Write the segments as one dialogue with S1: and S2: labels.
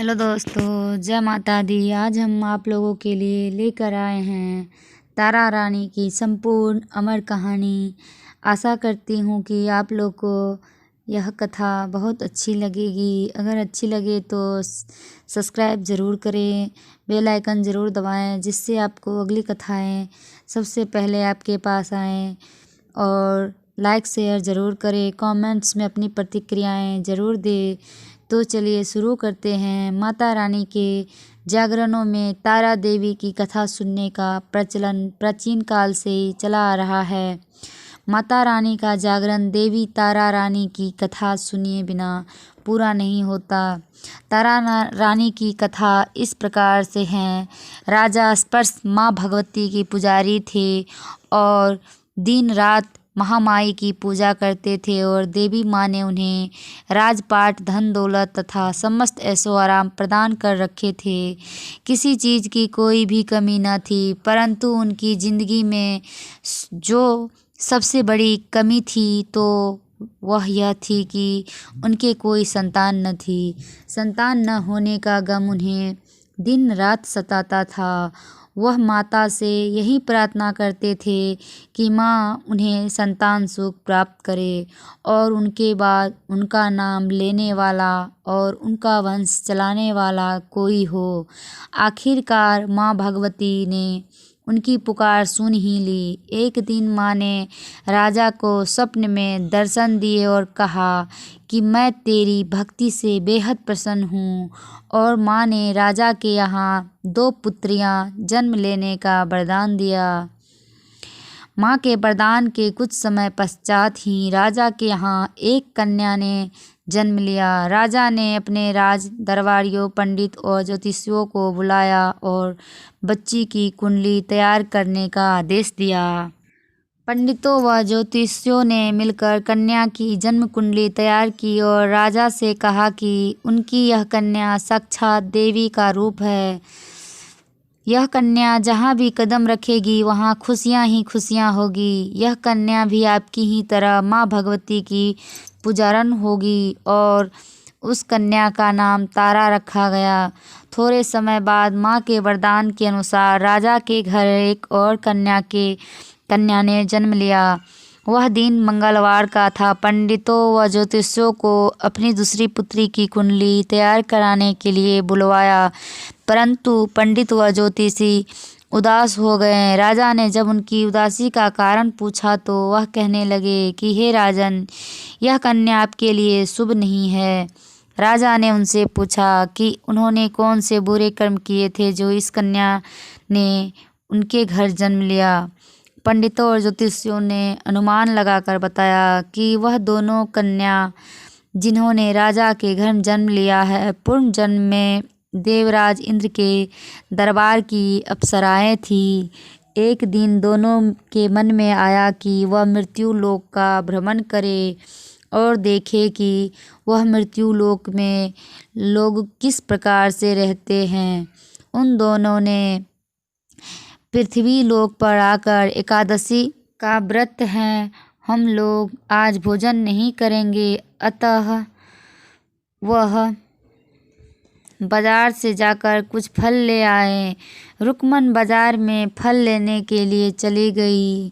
S1: Hello दोस्तों, जय माता दी। आज हम आप लोगों के लिए लेकर आए हैं तारा रानी की संपूर्ण अमर कहानी। आशा करती हूँ कि आप लोग को यह कथा बहुत अच्छी लगेगी। अगर अच्छी लगे तो सब्सक्राइब ज़रूर करें, बेल आइकन ज़रूर दबाएं, जिससे आपको अगली कथाएं सबसे पहले आपके पास आएँ। और लाइक शेयर ज़रूर करें, कमेंट्स में अपनी प्रतिक्रियाएं ज़रूर दें। तो चलिए शुरू करते हैं। माता रानी के जागरणों में तारा देवी की कथा सुनने का प्रचलन प्राचीन काल से ही चला आ रहा है। माता रानी का जागरण देवी तारा रानी की कथा सुनिए बिना पूरा नहीं होता। तारा रानी की कथा इस प्रकार से है। राजा स्पर्श माँ भगवती की पुजारी थे और दिन रात महामाई की पूजा करते थे और देवी माँ ने उन्हें राजपाट, धन दौलत तथा समस्त ऐशो आराम प्रदान कर रखे थे। किसी चीज़ की कोई भी कमी न थी, परंतु उनकी ज़िंदगी में जो सबसे बड़ी कमी थी तो वह यह थी कि उनके कोई संतान न थी। संतान न होने का गम उन्हें दिन रात सताता था। वह माता से यही प्रार्थना करते थे कि माँ उन्हें संतान सुख प्राप्त करे और उनके बाद उनका नाम लेने वाला और उनका वंश चलाने वाला कोई हो। आखिरकार माँ भगवती ने उनकी पुकार सुन ही ली। एक दिन माँ ने राजा को स्वप्न में दर्शन दिए और कहा कि मैं तेरी भक्ति से बेहद प्रसन्न हूँ। और माँ ने राजा के यहाँ 2 पुत्रियाँ जन्म लेने का वरदान दिया। माँ के वरदान के कुछ समय पश्चात ही राजा के यहाँ एक कन्या ने जन्म लिया। राजा ने अपने राज दरबारियों, पंडित और ज्योतिषियों को बुलाया और बच्ची की कुंडली तैयार करने का आदेश दिया। पंडितों व ज्योतिषियों ने मिलकर कन्या की जन्म कुंडली तैयार की और राजा से कहा कि उनकी यह कन्या साक्षात देवी का रूप है। यह कन्या जहाँ भी कदम रखेगी वहाँ खुशियाँ ही खुशियाँ होगी। यह कन्या भी आपकी ही तरह माँ भगवती की पुजारन होगी और उस कन्या का नाम तारा रखा गया। थोड़े समय बाद माँ के वरदान के अनुसार राजा के घर एक और कन्या ने जन्म लिया। वह दिन मंगलवार का था। पंडितों व ज्योतिषियों को अपनी दूसरी पुत्री की कुंडली तैयार कराने के लिए बुलवाया, परंतु पंडित व ज्योतिषी उदास हो गए। राजा ने जब उनकी उदासी का कारण पूछा तो वह कहने लगे कि हे राजन, यह कन्या आपके लिए शुभ नहीं है। राजा ने उनसे पूछा कि उन्होंने कौन से बुरे कर्म किए थे जो इस कन्या ने उनके घर जन्म लिया। पंडितों और ज्योतिषियों ने अनुमान लगाकर बताया कि वह दोनों कन्या जिन्होंने राजा के घर जन्म लिया है, पूर्व जन्म में देवराज इंद्र के दरबार की अप्सराएं थीं। एक दिन दोनों के मन में आया कि वह मृत्यु लोक का भ्रमण करे और देखे कि वह मृत्यु लोक में लोग किस प्रकार से रहते हैं। उन दोनों ने पृथ्वी लोक पर आकर एकादशी का व्रत है, हम लोग आज भोजन नहीं करेंगे। अतः वह बाजार से जाकर कुछ फल ले आए। रुक्मन बाजार में फल लेने के लिए चली गई।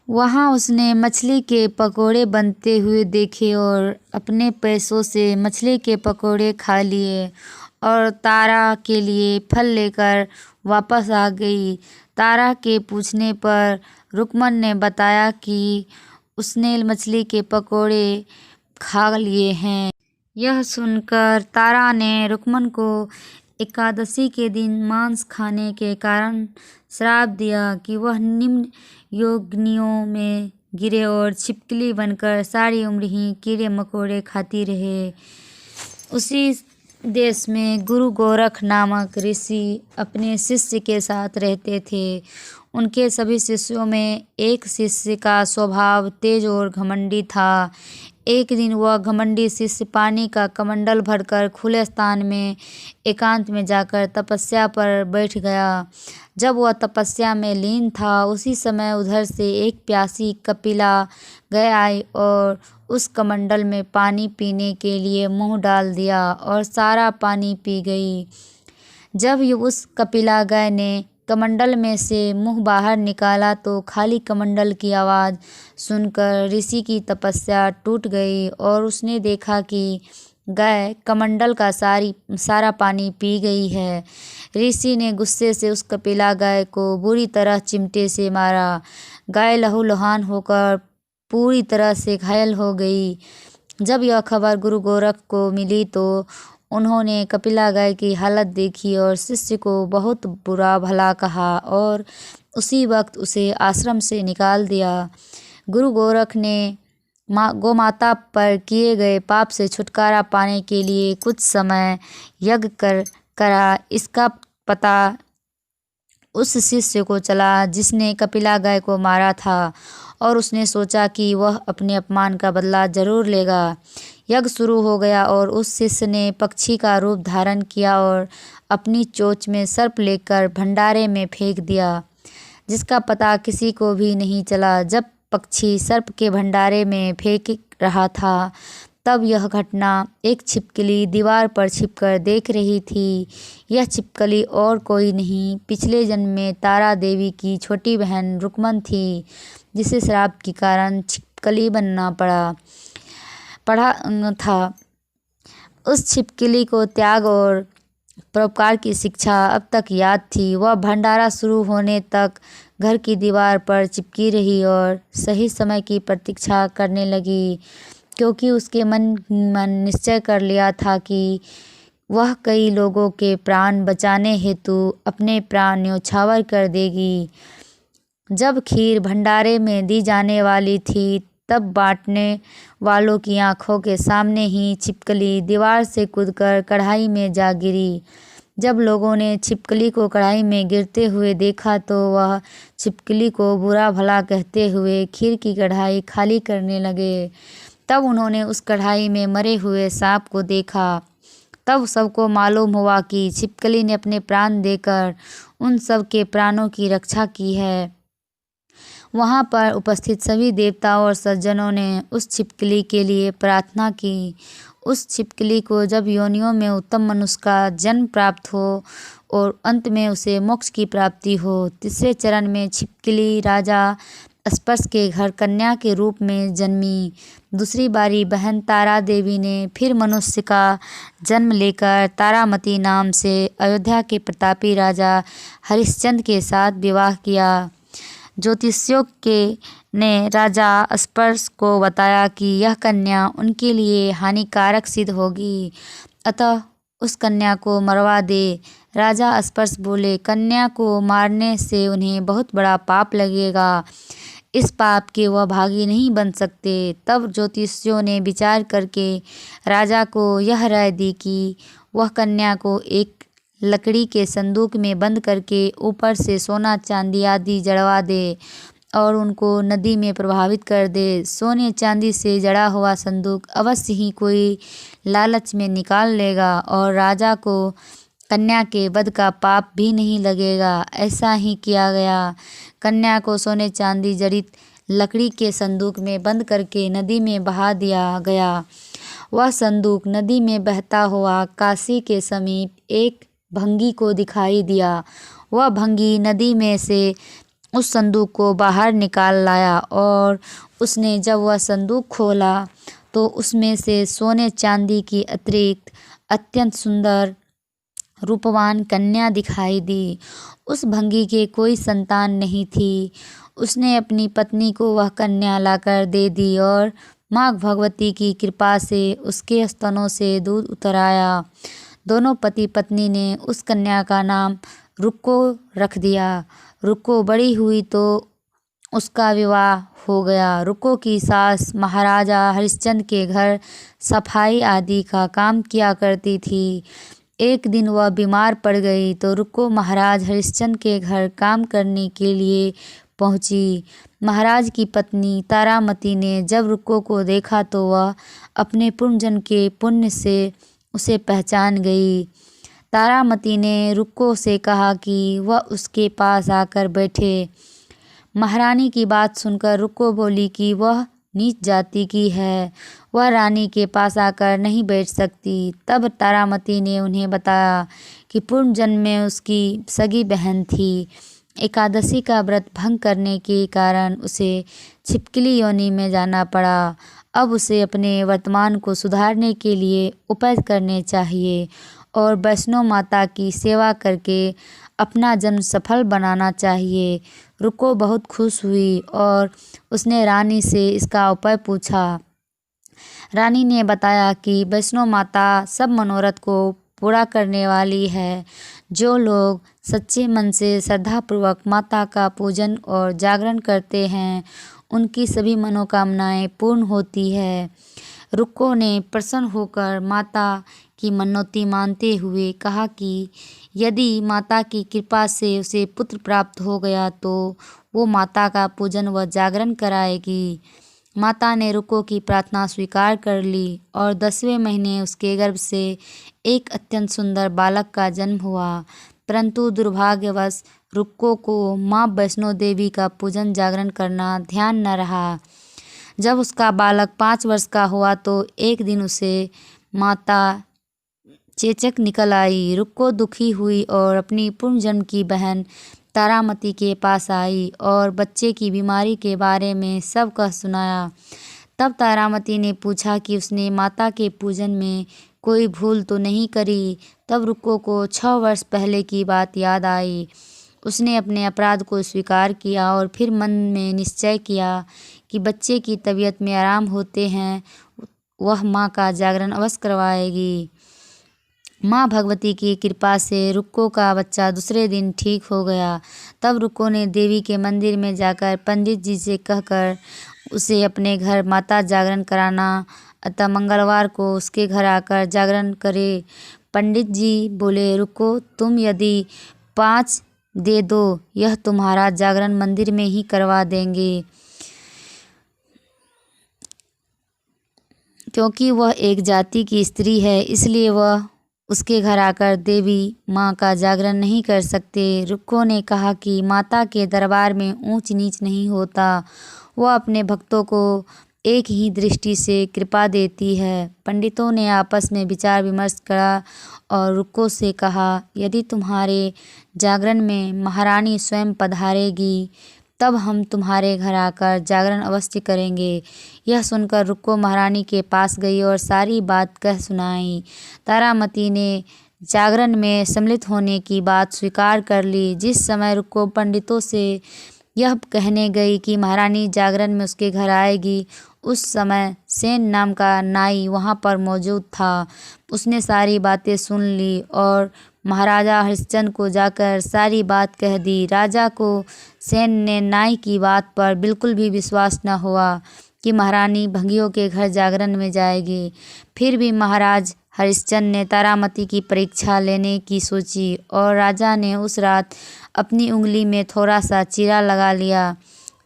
S1: वहाँ उसने मछली के पकोड़े बनते हुए देखे और अपने पैसों से मछली के पकोड़े खा लिए और तारा के लिए फल लेकर वापस आ गई। तारा के पूछने पर रुक्मन ने बताया कि उसने मछली के पकोड़े खा लिए हैं। यह सुनकर तारा ने रुक्मन को एकादशी के दिन मांस खाने के कारण श्राप दिया कि वह निम्न योनियों में गिरे और छिपकली बनकर सारी उम्र ही कीड़े मकोड़े खाती रहे। उसी देश में गुरु गोरख नामक ऋषि अपने शिष्य के साथ रहते थे। उनके सभी शिष्यों में एक शिष्य का स्वभाव तेज और घमंडी था। एक दिन वह घमंडी शिष्य पानी का कमंडल भरकर खुले स्थान में एकांत में जाकर तपस्या पर बैठ गया। जब वह तपस्या में लीन था, उसी समय उधर से एक प्यासी कपिला गए आई और उस कमंडल में पानी पीने के लिए मुंह डाल दिया और सारा पानी पी गई। जब उस कपिला गाय ने कमंडल में से मुंह बाहर निकाला तो खाली कमंडल की आवाज़ सुनकर ऋषि की तपस्या टूट गई और उसने देखा कि गाय कमंडल का सारा पानी पी गई है। ऋषि ने गुस्से से उस कपिला गाय को बुरी तरह चिमटे से मारा। गाय लहूलुहान होकर पूरी तरह से घायल हो गई। जब यह खबर गुरु गोरख को मिली तो उन्होंने कपिला गाय की हालत देखी और शिष्य को बहुत बुरा भला कहा और उसी वक्त उसे आश्रम से निकाल दिया। गुरु गोरख ने गोमाता पर किए गए पाप से छुटकारा पाने के लिए कुछ समय यज्ञ करा। इसका पता उस शिष्य को चला जिसने कपिला गाय को मारा था और उसने सोचा कि वह अपने अपमान का बदला जरूर लेगा। यज्ञ शुरू हो गया और उस शिष्य ने पक्षी का रूप धारण किया और अपनी चोंच में सर्प लेकर भंडारे में फेंक दिया, जिसका पता किसी को भी नहीं चला। जब पक्षी सर्प के भंडारे में फेंक रहा था, तब यह घटना एक छिपकली दीवार पर छिपकर देख रही थी। यह छिपकली और कोई नहीं, पिछले जन्म में तारा देवी की छोटी बहन रुकमन थी, जिसे श्राप के कारण छिपकली बनना पड़ा था। उस छिपकली को त्याग और परोपकार की शिक्षा अब तक याद थी। वह भंडारा शुरू होने तक घर की दीवार पर चिपकी रही और सही समय की प्रतीक्षा करने लगी, क्योंकि उसके मन निश्चय कर लिया था कि वह कई लोगों के प्राण बचाने हेतु अपने प्राण न्यौछावर कर देगी। जब खीर भंडारे में दी जाने वाली थी, तब बांटने वालों की आंखों के सामने ही छिपकली दीवार से कूदकर कढ़ाई में जा गिरी। जब लोगों ने छिपकली को कढ़ाई में गिरते हुए देखा तो वह छिपकली को बुरा भला कहते हुए खीर की कढ़ाई खाली करने लगे। तब उन्होंने उस कढ़ाई में मरे हुए सांप को देखा। तब सबको मालूम हुआ कि छिपकली ने अपने प्राण देकर उन सब के प्राणों की रक्षा की है। वहाँ पर उपस्थित सभी देवताओं और सज्जनों ने उस छिपकली के लिए प्रार्थना की। उस छिपकली को जब योनियों में उत्तम मनुष्य का जन्म प्राप्त हो और अंत में उसे मोक्ष की प्राप्ति हो, तीसरे चरण में छिपकली राजा स्पर्श के घर कन्या के रूप में जन्मी। दूसरी बारी बहन तारा देवी ने फिर मनुष्य का जन्म लेकर तारामती नाम से अयोध्या के प्रतापी राजा हरिश्चंद्र के साथ विवाह किया। ज्योतिषियों ने राजा स्पर्श को बताया कि यह कन्या उनके लिए हानिकारक सिद्ध होगी, अतः उस कन्या को मरवा दे। राजा स्पर्श बोले, कन्या को मारने से उन्हें बहुत बड़ा पाप लगेगा, इस पाप के वह भागी नहीं बन सकते। तब ज्योतिषियों ने विचार करके राजा को यह राय दी कि वह कन्या को एक लकड़ी के संदूक में बंद करके ऊपर से सोना चांदी आदि जड़वा दे और उनको नदी में प्रवाहित कर दे। सोने चांदी से जड़ा हुआ संदूक अवश्य ही कोई लालच में निकाल लेगा और राजा को कन्या के वध का पाप भी नहीं लगेगा। ऐसा ही किया गया। कन्या को सोने चांदी जड़ित लकड़ी के संदूक में बंद करके नदी में बहा दिया गया। वह संदूक नदी में बहता हुआ काशी के समीप एक भंगी को दिखाई दिया। वह भंगी नदी में से उस संदूक को बाहर निकाल लाया और उसने जब वह संदूक खोला तो उसमें से सोने चांदी की अतिरिक्त अत्यंत सुंदर रूपवान कन्या दिखाई दी। उस भंगी के कोई संतान नहीं थी। उसने अपनी पत्नी को वह कन्या लाकर दे दी और माँ भगवती की कृपा से उसके स्तनों से दूध उतर आया। दोनों पति पत्नी ने उस कन्या का नाम रुक्को रख दिया। रुक्को बड़ी हुई तो उसका विवाह हो गया। रुक्को की सास महाराजा हरिश्चंद्र के घर सफाई आदि का काम किया करती थी। एक दिन वह बीमार पड़ गई तो रुक्को महाराज हरिश्चंद्र के घर काम करने के लिए पहुंची। महाराज की पत्नी तारामती ने जब रुक्को को देखा तो वह अपने पूर्वजन्म के पुण्य से उसे पहचान गई। तारामती ने रुक्को से कहा कि वह उसके पास आकर बैठे। महारानी की बात सुनकर रुक्को बोली कि वह नीच जाति की है, वह रानी के पास आकर नहीं बैठ सकती। तब तारामती ने उन्हें बताया कि पूर्व जन्म में उसकी सगी बहन थी। एकादशी का व्रत भंग करने के कारण उसे छिपकली योनि में जाना पड़ा। अब उसे अपने वर्तमान को सुधारने के लिए उपाय करने चाहिए और वैष्णो माता की सेवा करके अपना जन्म सफल बनाना चाहिए। रुक्को बहुत खुश हुई और उसने रानी से इसका उपाय पूछा। रानी ने बताया कि वैष्णो माता सब मनोरथ को पूरा करने वाली है। जो लोग सच्चे मन से श्रद्धापूर्वक माता का पूजन और जागरण करते हैं उनकी सभी मनोकामनाएं पूर्ण होती है। रुक्को ने प्रसन्न होकर माता की मनौती मानते हुए कहा कि यदि माता की कृपा से उसे पुत्र प्राप्त हो गया तो वो माता का पूजन व जागरण कराएगी। माता ने रुक्को की प्रार्थना स्वीकार कर ली और 10वें महीने उसके गर्भ से एक अत्यंत सुंदर बालक का जन्म हुआ। परंतु दुर्भाग्यवश रुक्को को माँ वैष्णो देवी का पूजन जागरण करना ध्यान न रहा। जब उसका बालक 5 वर्ष का हुआ तो एक दिन उसे माता चेचक निकल आई। रुक्को दुखी हुई और अपनी पूर्व जन्म की बहन तारामती के पास आई और बच्चे की बीमारी के बारे में सब कह सुनाया। तब तारामती ने पूछा कि उसने माता के पूजन में कोई भूल तो नहीं करी। तब रुक्को को 6 वर्ष पहले की बात याद आई। उसने अपने अपराध को स्वीकार किया और फिर मन में निश्चय किया कि बच्चे की तबीयत में आराम होते हैं वह माँ का जागरण अवश्य करवाएगी। माँ भगवती की कृपा से रुक्को का बच्चा दूसरे दिन ठीक हो गया। तब रुक्को ने देवी के मंदिर में जाकर पंडित जी से कहकर उसे अपने घर माता जागरण कराना अतः मंगलवार को उसके घर आकर जागरण करे। पंडित जी बोले, रुक्को तुम यदि 5 दे दो यह तुम्हारा जागरण मंदिर में ही करवा देंगे, क्योंकि वह एक जाति की स्त्री है इसलिए वह उसके घर आकर देवी माँ का जागरण नहीं कर सकते। रुक्को ने कहा कि माता के दरबार में ऊंच नीच नहीं होता, वह अपने भक्तों को एक ही दृष्टि से कृपा देती है। पंडितों ने आपस में विचार विमर्श करा और रुक्को से कहा, यदि तुम्हारे जागरण में महारानी स्वयं पधारेगी तब हम तुम्हारे घर आकर जागरण अवश्य करेंगे। यह सुनकर रुक्को महारानी के पास गई और सारी बात कह सुनाई। तारामती ने जागरण में सम्मिलित होने की बात स्वीकार कर ली। जिस समय रुक्को पंडितों से यह कहने गई कि महारानी जागरण में उसके घर आएगी, उस समय सेन नाम का नाई वहाँ पर मौजूद था। उसने सारी बातें सुन ली और महाराजा हरिश्चंद्र को जाकर सारी बात कह दी। राजा को सेन ने नाई की बात पर बिल्कुल भी विश्वास न हुआ कि महारानी भंगियों के घर जागरण में जाएगी। फिर भी महाराज हरिश्चंद्र ने तारामती की परीक्षा लेने की सोची और राजा ने उस रात अपनी उंगली में थोड़ा सा चीरा लगा लिया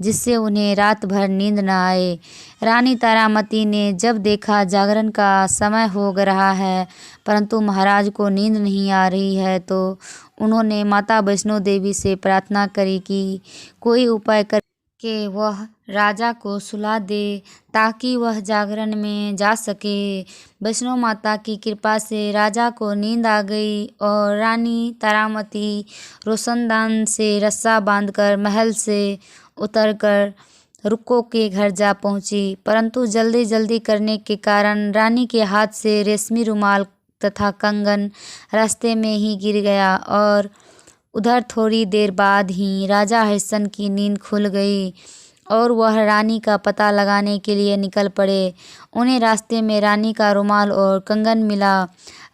S1: जिससे उन्हें रात भर नींद न आए। रानी तारामती ने जब देखा जागरण का समय हो रहा है परंतु महाराज को नींद नहीं आ रही है तो उन्होंने माता वैष्णो देवी से प्रार्थना करी कि कोई उपाय करके वह राजा को सुला दे ताकि वह जागरण में जा सके। वैष्णो माता की कृपा से राजा को नींद आ गई और रानी तारामती रोशनदान से रस्सा बांधकर महल से उतरकर रुक्को के घर जा पहुंची। परंतु जल्दी जल्दी करने के कारण रानी के हाथ से रेशमी रुमाल तथा कंगन रास्ते में ही गिर गया और उधर थोड़ी देर बाद ही राजा हरिश्चंद्र की नींद खुल गई और वह रानी का पता लगाने के लिए निकल पड़े। उन्हें रास्ते में रानी का रुमाल और कंगन मिला।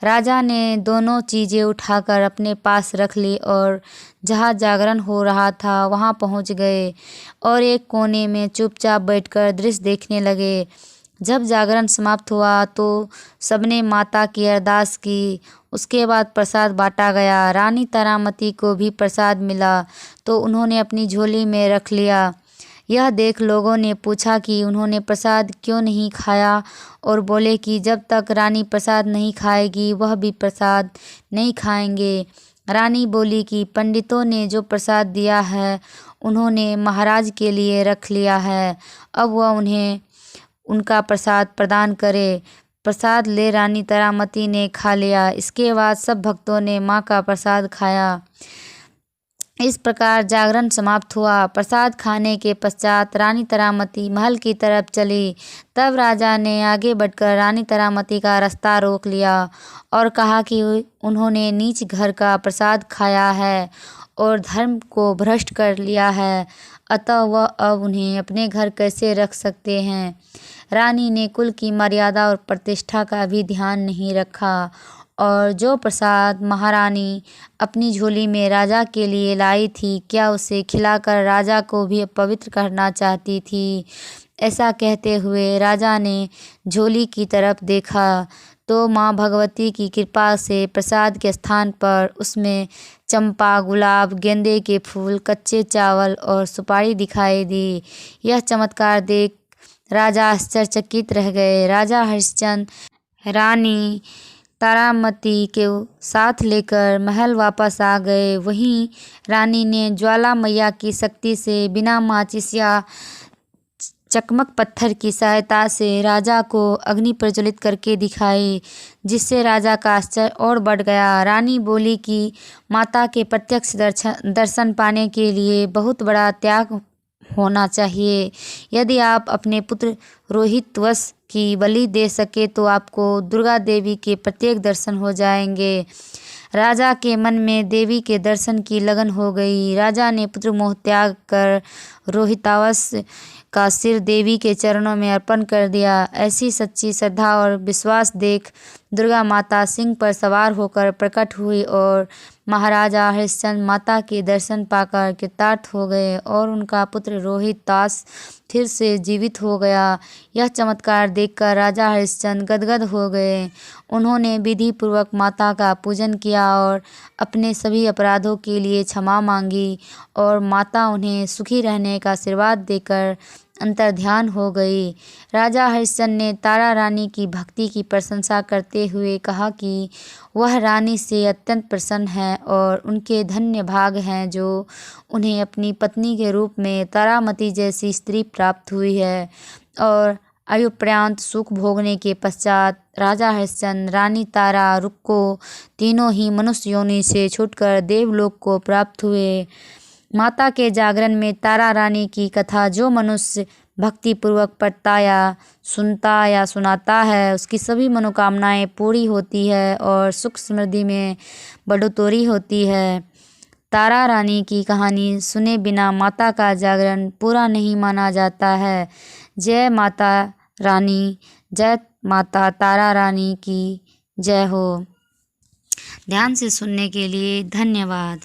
S1: राजा ने दोनों चीज़ें उठाकर अपने पास रख ली और जहाँ जागरण हो रहा था वहाँ पहुँच गए और एक कोने में चुपचाप बैठकर दृश्य देखने लगे। जब जागरण समाप्त हुआ तो सबने माता की अरदास की। उसके बाद प्रसाद बांटा गया। रानी तारामती को भी प्रसाद मिला तो उन्होंने अपनी झोली में रख लिया। यह देख लोगों ने पूछा कि उन्होंने प्रसाद क्यों नहीं खाया और बोले कि जब तक रानी प्रसाद नहीं खाएगी वह भी प्रसाद नहीं खाएंगे। रानी बोली कि पंडितों ने जो प्रसाद दिया है उन्होंने महाराज के लिए रख लिया है, अब वह उन्हें उनका प्रसाद प्रदान करे। प्रसाद ले रानी तारामती ने खा लिया। इसके बाद सब भक्तों ने माँ का प्रसाद खाया। इस प्रकार जागरण समाप्त हुआ। प्रसाद खाने के पश्चात रानी तारामती महल की तरफ चली। तब राजा ने आगे बढ़कर रानी तारामती का रास्ता रोक लिया और कहा कि उन्होंने नीच घर का प्रसाद खाया है और धर्म को भ्रष्ट कर लिया है, अतः वह अब उन्हें अपने घर कैसे रख सकते हैं। रानी ने कुल की मर्यादा और प्रतिष्ठा का भी ध्यान नहीं रखा और जो प्रसाद महारानी अपनी झोली में राजा के लिए लाई थी, क्या उसे खिलाकर राजा को भी पवित्र करना चाहती थी। ऐसा कहते हुए राजा ने झोली की तरफ देखा तो माँ भगवती की कृपा से प्रसाद के स्थान पर उसमें चंपा, गुलाब, गेंदे के फूल, कच्चे चावल और सुपारी दिखाई दी। यह चमत्कार देख राजा आश्चर्यचकित रह गए। राजा हरिश्चंद्र रानी तारामती के साथ लेकर महल वापस आ गए। वहीं रानी ने ज्वाला मैया की शक्ति से बिना माचिस या चकमक पत्थर की सहायता से राजा को अग्नि प्रज्वलित करके दिखाई, जिससे राजा का आश्चर्य और बढ़ गया। रानी बोली कि माता के प्रत्यक्ष दर्शन पाने के लिए बहुत बड़ा त्याग होना चाहिए। यदि आप अपने पुत्र रोहितवश की बलि दे सके तो आपको दुर्गा देवी के प्रत्येक दर्शन हो जाएंगे। राजा के मन में देवी के दर्शन की लगन हो गई। राजा ने पुत्र मोह त्याग कर रोहितावश का सिर देवी के चरणों में अर्पण कर दिया। ऐसी सच्ची श्रद्धा और विश्वास देख दुर्गा माता सिंह पर सवार होकर प्रकट हुई और महाराजा हरिश्चंद्र माता के दर्शन पाकर कृतार्थ हो गए और उनका पुत्र रोहितास फिर से जीवित हो गया। यह चमत्कार देखकर राजा हरिश्चंद्र गदगद हो गए। उन्होंने विधि पूर्वक माता का पूजन किया और अपने सभी अपराधों के लिए क्षमा मांगी और माता उन्हें सुखी रहने का आशीर्वाद देकर अंतर्ध्यान हो गई। राजा हरिश्चंद्र ने तारा रानी की भक्ति की प्रशंसा करते हुए कहा कि वह रानी से अत्यंत प्रसन्न है और उनके धन्य भाग हैं जो उन्हें अपनी पत्नी के रूप में तारामती जैसी स्त्री प्राप्त हुई है। और आयुपर्यंत सुख भोगने के पश्चात राजा हरिश्चंद्र रानी तारा रुक को तीनों ही मनुष्य योनि से छूटकर देवलोक को प्राप्त हुए। माता के जागरण में तारा रानी की कथा जो मनुष्य भक्ति पूर्वक पढ़ता या सुनता या सुनाता है उसकी सभी मनोकामनाएं पूरी होती है और सुख समृद्धि में बढ़ोतरी होती है। तारा रानी की कहानी सुने बिना माता का जागरण पूरा नहीं माना जाता है। जय माता रानी, जय माता तारा रानी की जय हो। ध्यान से सुनने के लिए धन्यवाद।